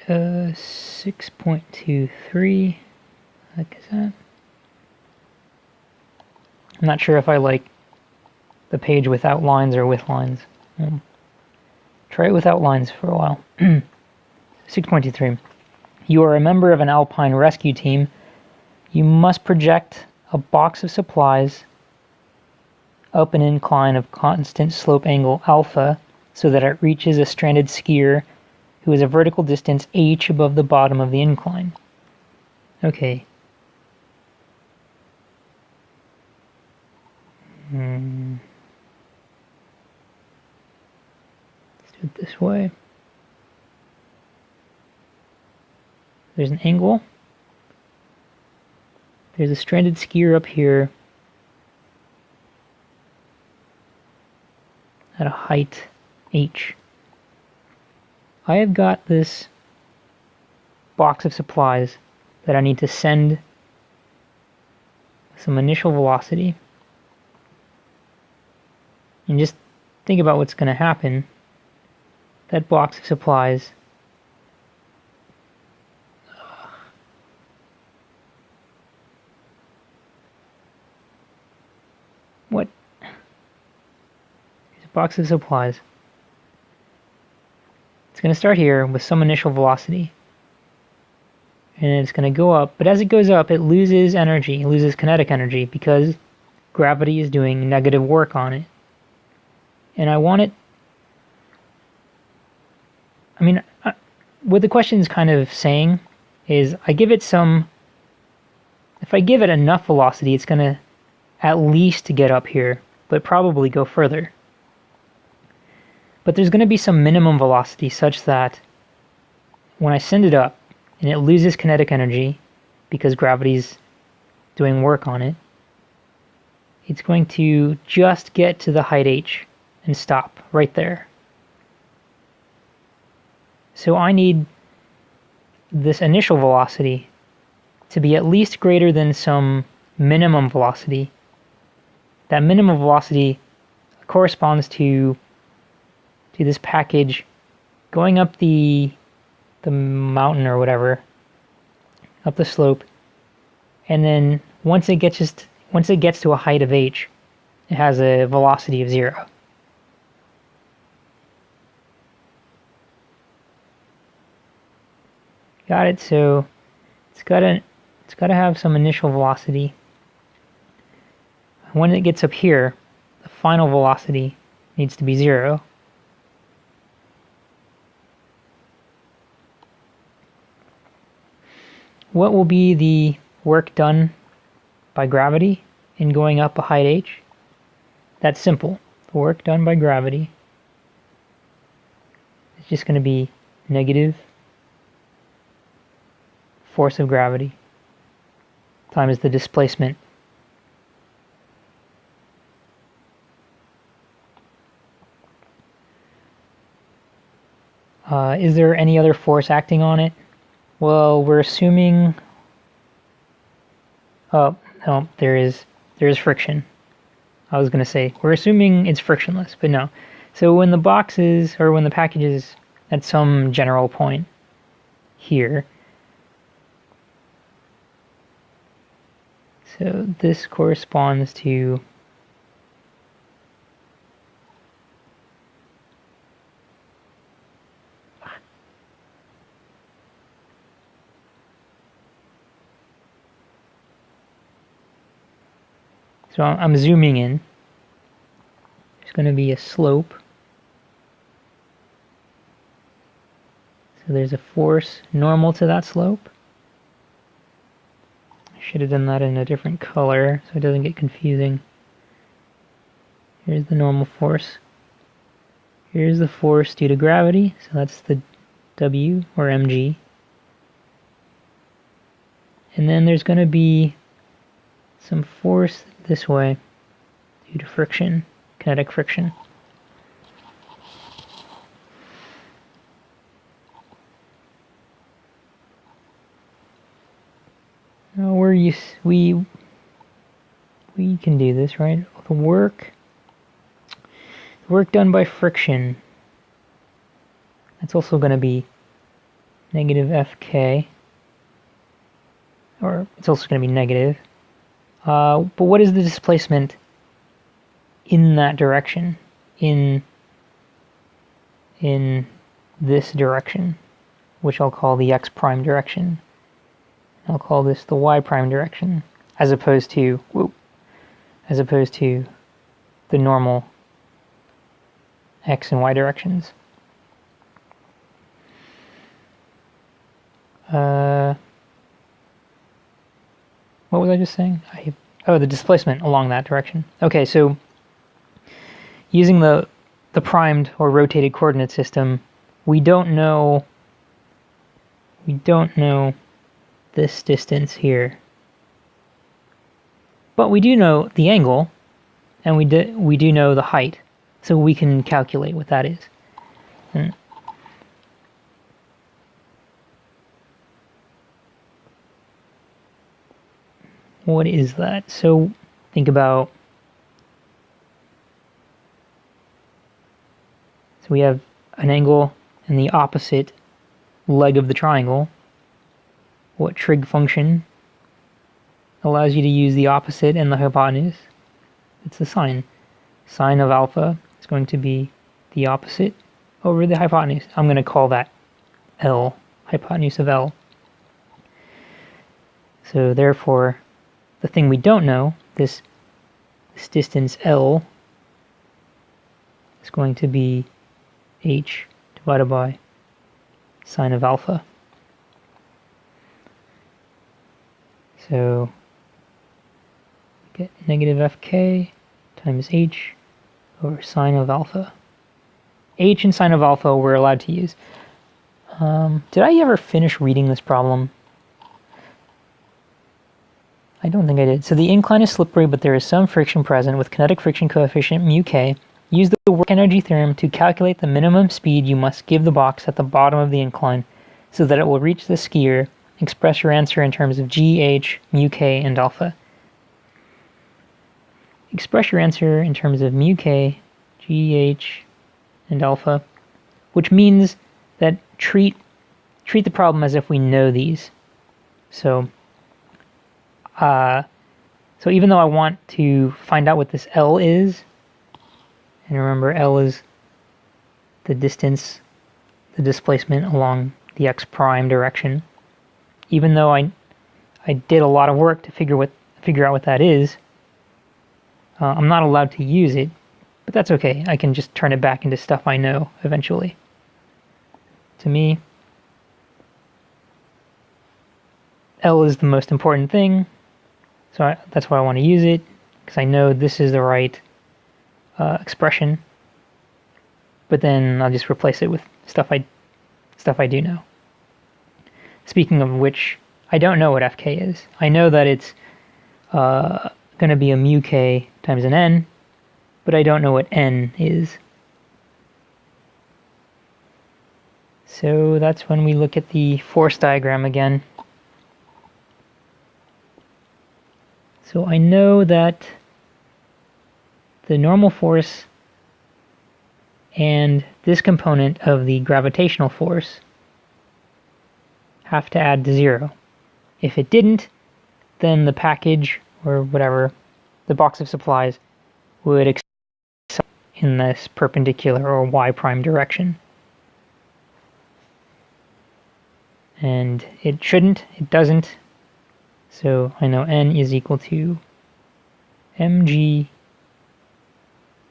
6.23. Like is that? I'm not sure if I like the page without lines or with lines. Try it without lines for a while. 6.23. You are a member of an alpine rescue team. You must project a box of supplies up an incline of constant slope angle alpha so that it reaches a stranded skier who is a vertical distance h above the bottom of the incline. Okay. Let's do it this way. There's an angle. There's a stranded skier up here at a height h. I have got this box of supplies that I need to send some initial velocity. And just think about what's going to happen. That box of supplies what? Here's a box of supplies. It's going to start here with some initial velocity. And it's going to go up, but as it goes up, it loses energy, it loses kinetic energy because gravity is doing negative work on it. And I want it, I mean, what the question is kind of saying is I give it some, if I give it enough velocity, it's going to at least get up here, but probably go further. But there's going to be some minimum velocity such that when I send it up and it loses kinetic energy because gravity's doing work on it, it's going to just get to the height h and stop right there. So I need this initial velocity to be at least greater than some minimum velocity. That minimum velocity corresponds to this package going up the mountain or whatever, up the slope, and then once it gets to a height of h, it has a velocity of 0. Got it? So it's gotta have some initial velocity. When it gets up here, the final velocity needs to be 0. What will be the work done by gravity in going up a height h? That's simple. The work done by gravity is just going to be negative force of gravity times the displacement. Is there any other force acting on it? Well, we're assuming. Oh no, there is friction. I was gonna say we're assuming it's frictionless, but no. So when the box is, or when the package is at some general point here, so this corresponds to so I'm zooming in. There's going to be a slope. So there's a force normal to that slope. I should have done that in a different color so it doesn't get confusing. Here's the normal force. Here's the force due to gravity, so that's the W or mg. And then there's going to be some force this way due to friction, kinetic friction. Now we can do this, right? The work done by friction, that's also going to be negative fk, or it's also going to be negative. But what is the displacement in that direction? In this direction, which I'll call the x prime direction. I'll call this the y prime direction, as opposed to the normal x and y directions. What was I just saying? Oh, the displacement along that direction. Okay, so using the primed or rotated coordinate system, we don't know this distance here, but we do know the angle, and we do know the height, so we can calculate what that is. What is that? So think about, so we have an angle in the opposite leg of the triangle. What trig function allows you to use the opposite and the hypotenuse? It's the sine. Sine of alpha is going to be the opposite over the hypotenuse. I'm going to call that L, hypotenuse of L. So therefore, the thing we don't know, this distance L, is going to be h divided by sine of alpha. So we get negative fk times h over sine of alpha. H and sine of alpha we're allowed to use. Did I ever finish reading this problem? I don't think I did. So the incline is slippery, but there is some friction present with kinetic friction coefficient mu k. Use the work energy theorem to calculate the minimum speed you must give the box at the bottom of the incline so that it will reach the skier. Express your answer in terms of g, h, mu k, and alpha. Express your answer in terms of mu k, g, h, and alpha, which means that treat the problem as if we know these. So even though I want to find out what this L is, and remember L is the distance, the displacement along the x prime direction, even though I did a lot of work to figure out what that is, I'm not allowed to use it, but that's okay. I can just turn it back into stuff I know eventually. To me, L is the most important thing, so that's why I want to use it, because I know this is the right expression, but then I'll just replace it with stuff I do know. Speaking of which, I don't know what fk is. I know that it's going to be a mu k times an n, but I don't know what n is. So that's when we look at the force diagram again. So I know that the normal force and this component of the gravitational force have to add to 0. If it didn't, then the package, or whatever, the box of supplies, would accelerate in this perpendicular or y prime direction. And it shouldn't, it doesn't, so I know n is equal to mg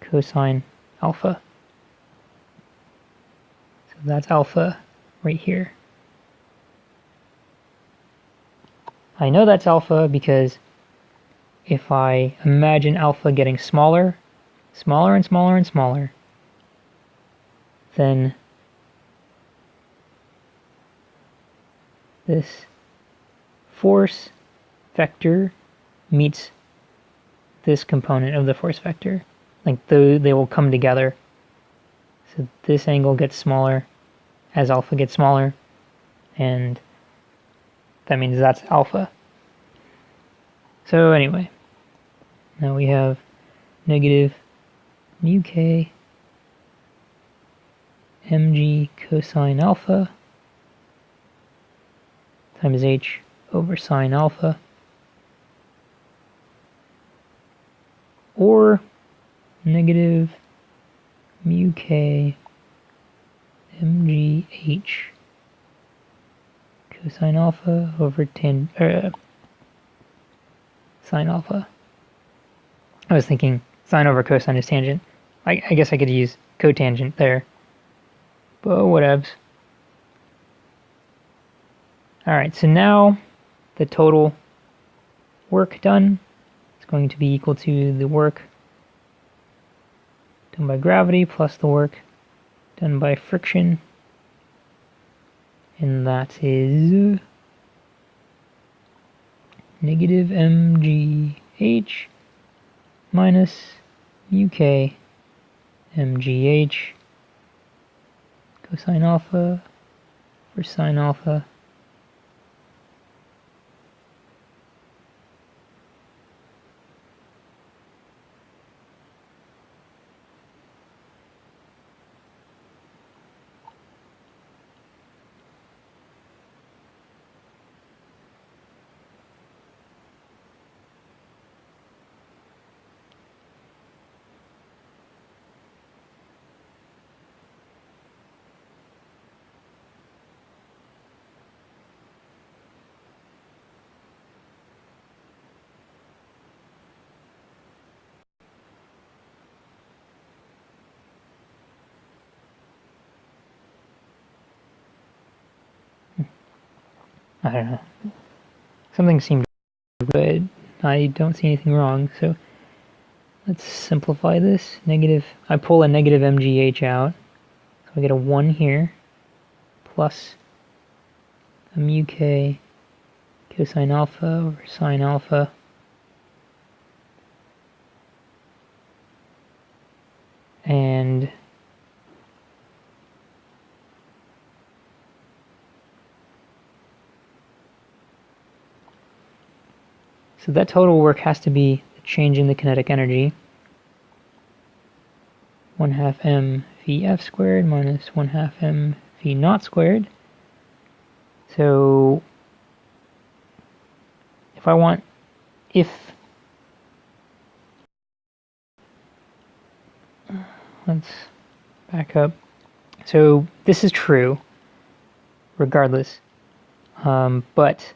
cosine alpha. So that's alpha right here. I know that's alpha because if I imagine alpha getting smaller, smaller and smaller and smaller, then this force vector meets this component of the force vector. Like they will come together. So this angle gets smaller as alpha gets smaller, and that means that's alpha. So anyway, now we have negative mu k mg cosine alpha times h over sine alpha, or negative mu k mgh cosine alpha over sine alpha. I was thinking sine over cosine is tangent. I guess I could use cotangent there, but whatevs. Alright, so now the total work done is going to be equal to the work done by gravity plus the work done by friction, and that is negative mgh minus mu k mgh cosine alpha for sine alpha I don't know. Something seemed good. I don't see anything wrong, so let's simplify this. I pull a negative mgh out, so I get a 1 here, plus a mu k cosine alpha over sine alpha, and so that total work has to be the change in the kinetic energy. 1/2 m v f squared minus 1/2 m v naught squared. So let's back up. So this is true regardless, but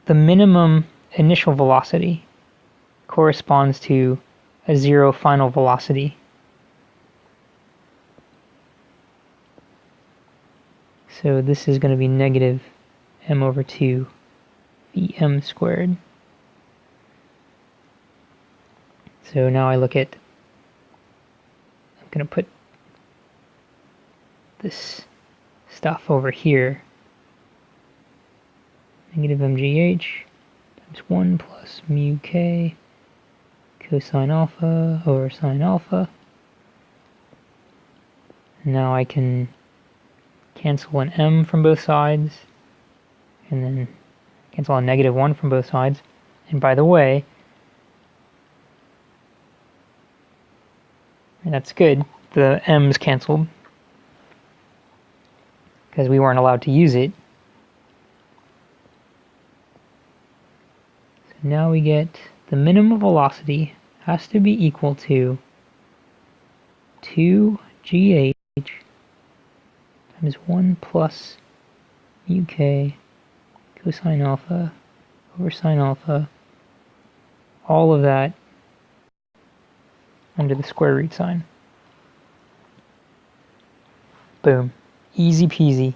the minimum initial velocity corresponds to a 0 final velocity. So this is going to be negative m over 2 vm squared. So now I look at, I'm going to put this stuff over here. Negative mgh times 1 plus mu k cosine alpha over sine alpha. Now I can cancel an m from both sides, and then cancel a negative 1 from both sides. And by the way, and that's good, the m's canceled because we weren't allowed to use it. So now we get the minimum velocity has to be equal to 2gh times 1 plus mu k cosine alpha over sine alpha, all of that under the square root sign. Boom. Easy peasy.